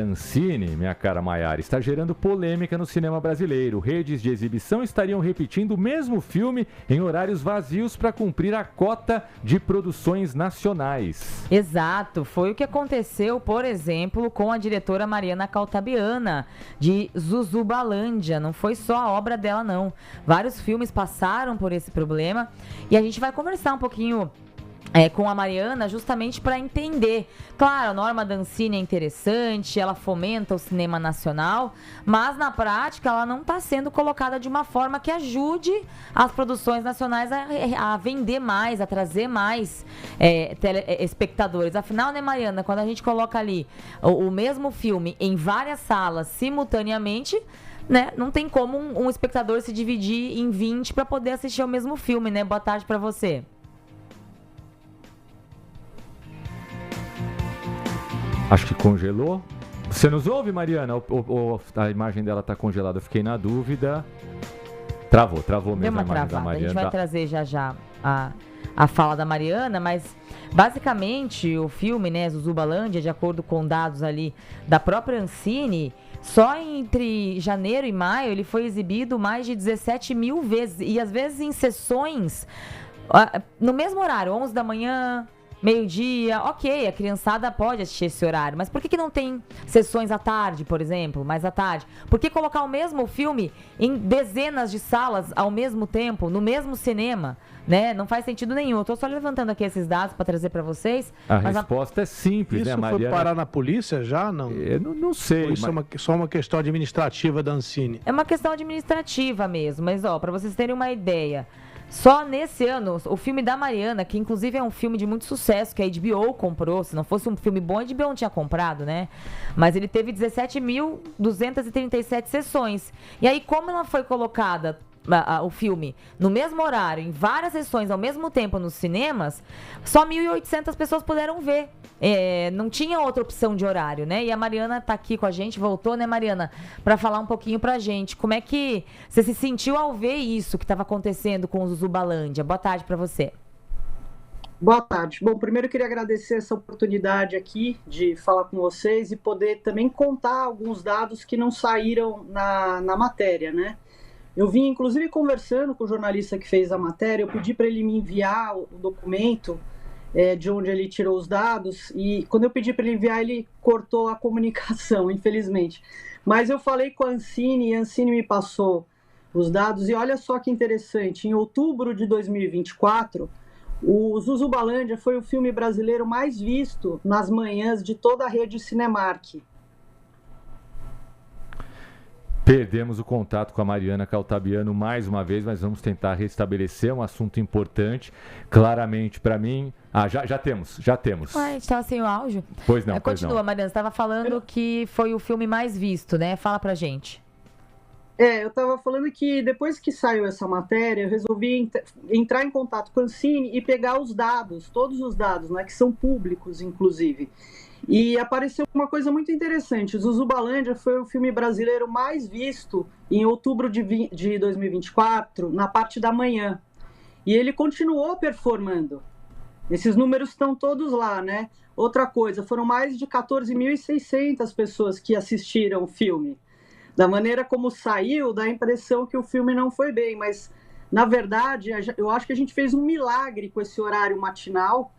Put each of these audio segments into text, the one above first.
Ancine, minha cara Maiara, está gerando polêmica no cinema brasileiro. Redes de exibição estariam repetindo o mesmo filme em horários vazios para cumprir a cota de produções nacionais. Exato, foi o que aconteceu, por exemplo, com a diretora Mariana Caltabiana, de Zuzubalândia. Não foi só a obra dela, não. Vários filmes passaram por esse problema e a gente vai conversar um pouquinho com a Mariana, justamente para entender. Claro, a norma da Ancine é interessante, ela fomenta o cinema nacional, mas na prática ela não está sendo colocada de uma forma que ajude as produções nacionais a vender mais, a trazer mais espectadores. Afinal, né, Mariana, quando a gente coloca ali o mesmo filme em várias salas simultaneamente, né, não tem como um espectador se dividir em 20 para poder assistir ao mesmo filme, né? Boa tarde para você. Acho que congelou. Você nos ouve, Mariana? Ou a imagem dela está congelada? Eu fiquei na dúvida. Travou mesmo a imagem da Mariana. A gente vai trazer já a fala da Mariana, mas basicamente o filme, né, Zuzubalândia, de acordo com dados ali da própria Ancine, só entre janeiro e maio ele foi exibido mais de 17 mil vezes. E às vezes em sessões no mesmo horário, 11 da manhã... meio-dia, ok, a criançada pode assistir esse horário, mas por que não tem sessões à tarde, por exemplo, mais à tarde? Por que colocar o mesmo filme em dezenas de salas ao mesmo tempo, no mesmo cinema, né? Não faz sentido nenhum. Eu tô só levantando aqui esses dados para trazer para vocês. A resposta é simples, né, Mariana? Isso foi parar na polícia já? Não, não sei. Ou isso é só uma questão administrativa da Ancine? É uma questão administrativa mesmo, mas para vocês terem uma ideia... Só nesse ano, o filme da Mariana, que inclusive é um filme de muito sucesso, que a HBO comprou, se não fosse um filme bom, a HBO não tinha comprado, né? Mas ele teve 17.237 sessões. E aí, como ela foi colocada, o filme, no mesmo horário, em várias sessões ao mesmo tempo nos cinemas, só 1.800 pessoas puderam ver. Não tinha outra opção de horário, né? E a Mariana tá aqui com a gente, voltou, né, Mariana? Para falar um pouquinho pra gente. Como é que você se sentiu ao ver isso que estava acontecendo com o Zuzubalândia? Boa tarde para você. Boa tarde. Bom, primeiro eu queria agradecer essa oportunidade aqui de falar com vocês e poder também contar alguns dados que não saíram na matéria, né? Eu vim, inclusive, conversando com o jornalista que fez a matéria, eu pedi para ele me enviar o documento de onde ele tirou os dados, e quando eu pedi para ele enviar, ele cortou a comunicação, infelizmente. Mas eu falei com a Ancine, e a Ancine me passou os dados, e olha só que interessante, em outubro de 2024, o Zuzubalândia foi o filme brasileiro mais visto nas manhãs de toda a rede Cinemark. Perdemos o contato com a Mariana Caltabiano mais uma vez, mas vamos tentar restabelecer um assunto importante. Claramente, para mim... Já temos. A gente estava sem o áudio? Pois não, Continua, Mariana, você estava falando que foi o filme mais visto, né? Fala pra gente. Eu estava falando que depois que saiu essa matéria, eu resolvi entrar em contato com a Ancine e pegar os dados, todos os dados, né, que são públicos, inclusive. E apareceu uma coisa muito interessante. Zuzubalândia foi o filme brasileiro mais visto em outubro de 2024, na parte da manhã. E ele continuou performando. Esses números estão todos lá, né? Outra coisa, foram mais de 14.600 pessoas que assistiram o filme. Da maneira como saiu, dá a impressão que o filme não foi bem, mas, na verdade, eu acho que a gente fez um milagre com esse horário matinal,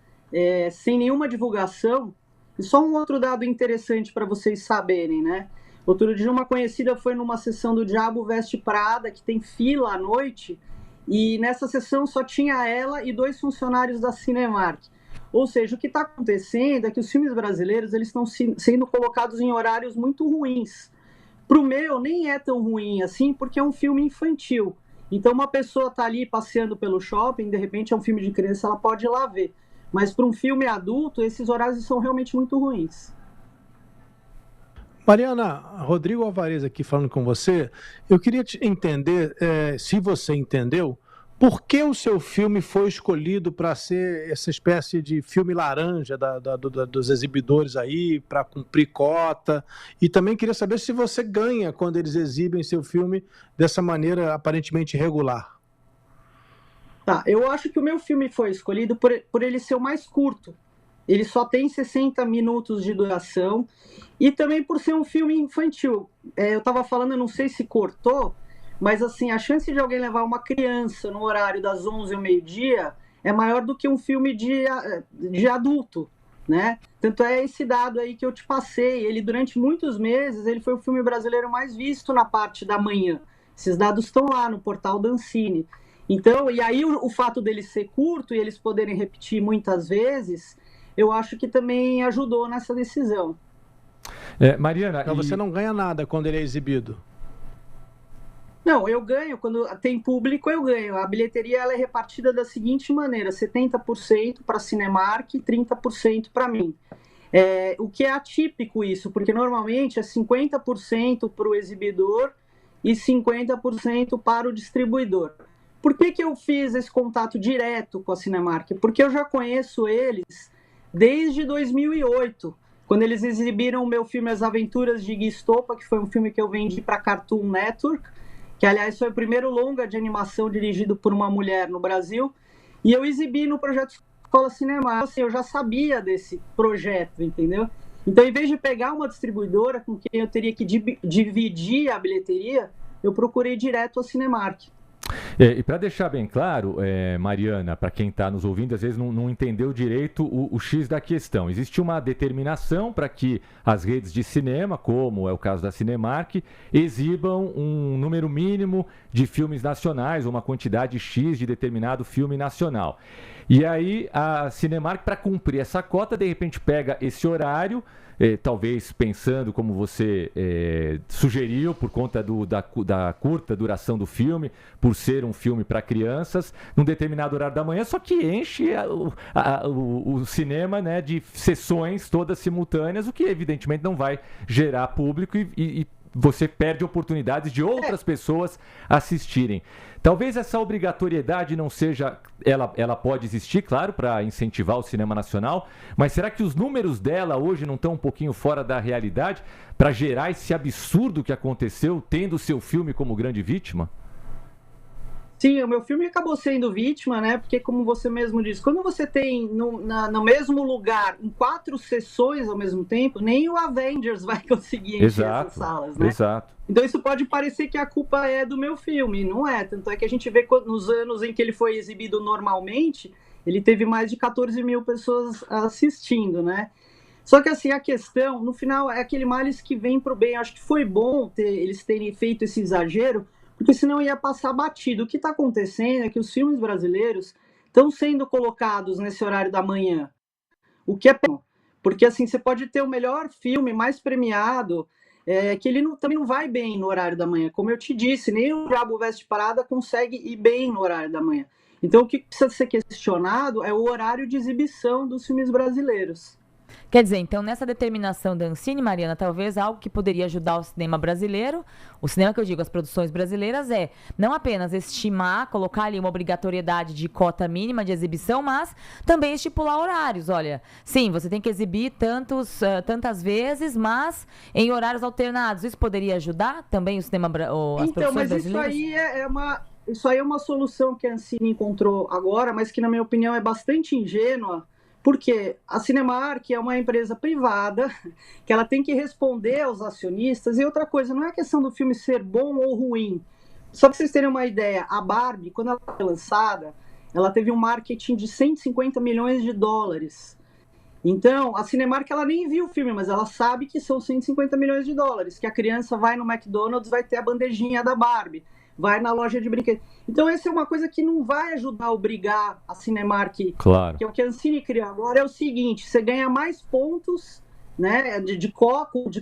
sem nenhuma divulgação. E só um outro dado interessante para vocês saberem, né? Outro dia uma conhecida foi numa sessão do Diabo Veste Prada, que tem fila à noite, e nessa sessão só tinha ela e 2 funcionários da Cinemark. Ou seja, o que está acontecendo é que os filmes brasileiros eles estão sendo colocados em horários muito ruins. Para o meu, nem é tão ruim assim, porque é um filme infantil. Então, uma pessoa está ali passeando pelo shopping, de repente é um filme de criança, ela pode ir lá ver. Mas para um filme adulto, esses horários são realmente muito ruins. Mariana, Rodrigo Alvarez aqui falando com você. Eu queria entender, se você entendeu, por que o seu filme foi escolhido para ser essa espécie de filme laranja dos exibidores aí, para cumprir cota. E também queria saber se você ganha quando eles exibem seu filme dessa maneira aparentemente regular. Tá, eu acho que o meu filme foi escolhido por ele ser o mais curto ele só tem 60 minutos de duração, e também por ser um filme infantil. Eu estava falando, eu não sei se cortou, mas assim, a chance de alguém levar uma criança no horário das 11 ao meio-dia é maior do que um filme de adulto, né? Tanto é esse dado aí que eu te passei. Ele, durante muitos meses, ele foi o filme brasileiro mais visto na parte da manhã. Esses dados estão lá no portal da Ancine. Então, e aí o fato dele ser curto e eles poderem repetir muitas vezes, eu acho que também ajudou nessa decisão. Mariana, Então você não ganha nada quando ele é exibido? Não, eu ganho, quando tem público eu ganho. A bilheteria ela é repartida da seguinte maneira, 70% para a Cinemark e 30% para mim. O que é atípico isso, porque normalmente é 50% para o exibidor e 50% para o distribuidor. Por que eu fiz esse contato direto com a Cinemark? Porque eu já conheço eles desde 2008, quando eles exibiram o meu filme As Aventuras de Iggy Estopa, que foi um filme que eu vendi para Cartoon Network, que, aliás, foi o primeiro longa de animação dirigido por uma mulher no Brasil, e eu exibi no projeto Escola Cinema. Assim, eu já sabia desse projeto, entendeu? Então, em vez de pegar uma distribuidora com quem eu teria que dividir a bilheteria, eu procurei direto a Cinemark. E para deixar bem claro, Mariana, para quem está nos ouvindo, às vezes não entendeu direito o X da questão. Existe uma determinação para que as redes de cinema, como é o caso da Cinemark, exibam um número mínimo de filmes nacionais, uma quantidade X de determinado filme nacional. E aí a Cinemark, para cumprir essa cota, de repente pega esse horário, talvez pensando como você sugeriu, por conta da curta duração do filme, por ser um filme para crianças, num determinado horário da manhã, só que enche o cinema, né, de sessões todas simultâneas, o que evidentemente não vai gerar público e você perde oportunidades de outras pessoas assistirem. Talvez essa obrigatoriedade não seja... Ela pode existir, claro, para incentivar o cinema nacional, mas será que os números dela hoje não estão um pouquinho fora da realidade para gerar esse absurdo que aconteceu, tendo o seu filme como grande vítima? Sim, o meu filme acabou sendo vítima, né? Porque, como você mesmo disse, quando você tem no mesmo lugar, em 4 sessões ao mesmo tempo, nem o Avengers vai conseguir encher essas salas, né? Exato. Então isso pode parecer que a culpa é do meu filme, não é? Tanto é que a gente vê nos anos em que ele foi exibido normalmente, ele teve mais de 14 mil pessoas assistindo, né? Só que assim, a questão, no final, é aquele males que vem pro bem. Acho que foi bom eles terem feito esse exagero, porque senão ia passar batido. O que está acontecendo é que os filmes brasileiros estão sendo colocados nesse horário da manhã. O que é bom, porque assim, você pode ter o melhor filme, mais premiado, que ele também não vai bem no horário da manhã. Como eu te disse, nem o Diabo Veste Prada consegue ir bem no horário da manhã. Então o que precisa ser questionado é o horário de exibição dos filmes brasileiros. Quer dizer, então, nessa determinação da Ancine, Mariana, talvez algo que poderia ajudar o cinema brasileiro, o cinema que eu digo, as produções brasileiras, não apenas estimar, colocar ali uma obrigatoriedade de cota mínima de exibição, mas também estipular horários. Olha, sim, você tem que exibir tantas vezes, mas em horários alternados. Isso poderia ajudar também o cinema, as produções brasileiras? Então, mas isso aí é uma solução que a Ancine encontrou agora, mas que, na minha opinião, é bastante ingênua. Porque a Cinemark é uma empresa privada, que ela tem que responder aos acionistas. E outra coisa, não é questão do filme ser bom ou ruim. Só para vocês terem uma ideia, a Barbie, quando ela foi lançada, ela teve um marketing de 150 milhões de dólares. Então, a Cinemark, ela nem viu o filme, mas ela sabe que são 150 milhões de dólares, que a criança vai no McDonald's, vai ter a bandejinha da Barbie, vai na loja de brinquedos. Então, essa é uma coisa que não vai ajudar a obrigar a Cinemark. Claro. Que é o que a Ancine criou agora, é o seguinte, você ganha mais pontos, né, de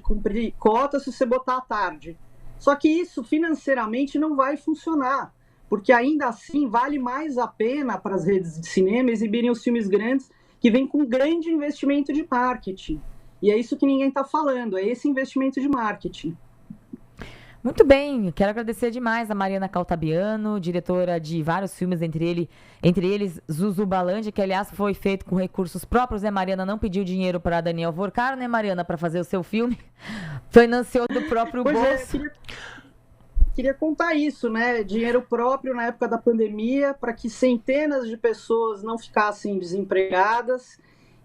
cumprir cota se você botar à tarde. Só que isso, financeiramente, não vai funcionar, porque ainda assim vale mais a pena para as redes de cinema exibirem os filmes grandes que vêm com grande investimento de marketing. E é isso que ninguém está falando, é esse investimento de marketing. Muito bem, quero agradecer demais a Mariana Caltabiano, diretora de vários filmes, entre eles Zuzubalândia, que aliás foi feito com recursos próprios, né? Mariana não pediu dinheiro para Daniel Vorcaro, né, Mariana, para fazer o seu filme, financiou do próprio bolso. Queria contar isso, né? Dinheiro próprio na época da pandemia, para que centenas de pessoas não ficassem desempregadas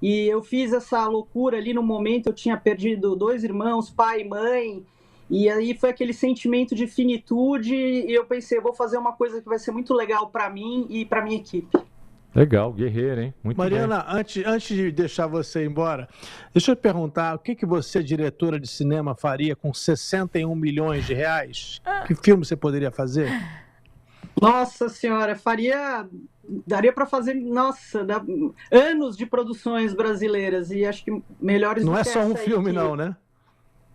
E eu fiz essa loucura ali no momento, eu tinha perdido 2 irmãos, pai e mãe, e aí foi aquele sentimento de finitude, e eu pensei, eu vou fazer uma coisa que vai ser muito legal para mim e para minha equipe. Legal, guerreiro, hein? Muito Mariana, bem. antes de deixar você ir embora, deixa eu te perguntar, o que você, diretora de cinema, faria com 61 milhões de reais? Que filme você poderia fazer? Nossa senhora, daria para fazer, anos de produções brasileiras, e acho que melhores do que Não é só um essa aí filme não, né?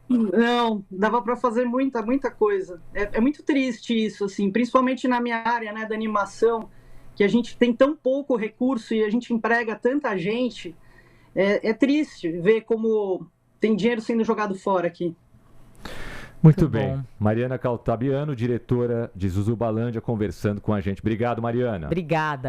Não, dava para fazer muita coisa. É muito triste isso, assim, principalmente na minha área, né, da animação, que a gente tem tão pouco recurso e a gente emprega tanta gente. É triste ver como tem dinheiro sendo jogado fora aqui. Muito bem. Mariana Caltabiano, diretora de Zuzubalândia, conversando com a gente. Obrigado, Mariana. Obrigada.